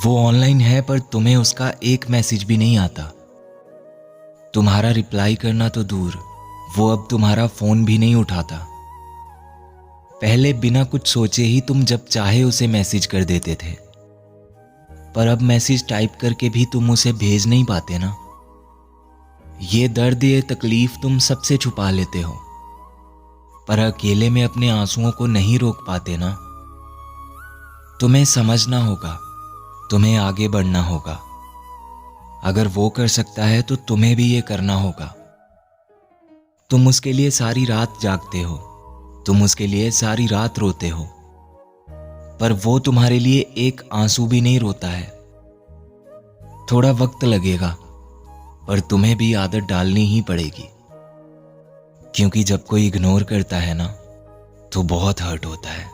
वो ऑनलाइन है पर तुम्हें उसका एक मैसेज भी नहीं आता। तुम्हारा रिप्लाई करना तो दूर, वो अब तुम्हारा फोन भी नहीं उठाता। पहले बिना कुछ सोचे ही तुम जब चाहे उसे मैसेज कर देते थे, पर अब मैसेज टाइप करके भी तुम उसे भेज नहीं पाते ना। ये दर्द, ये तकलीफ तुम सबसे छुपा लेते हो, पर अकेले में अपने आंसुओं को नहीं रोक पाते ना। तुम्हें समझना होगा, तुम्हें आगे बढ़ना होगा। अगर वो कर सकता है तो तुम्हें भी ये करना होगा। तुम उसके लिए सारी रात जागते हो, तुम उसके लिए सारी रात रोते हो, पर वो तुम्हारे लिए एक आंसू भी नहीं रोता है। थोड़ा वक्त लगेगा, पर तुम्हें भी आदत डालनी ही पड़ेगी, क्योंकि जब कोई इग्नोर करता है ना, तो बहुत हर्ट होता है।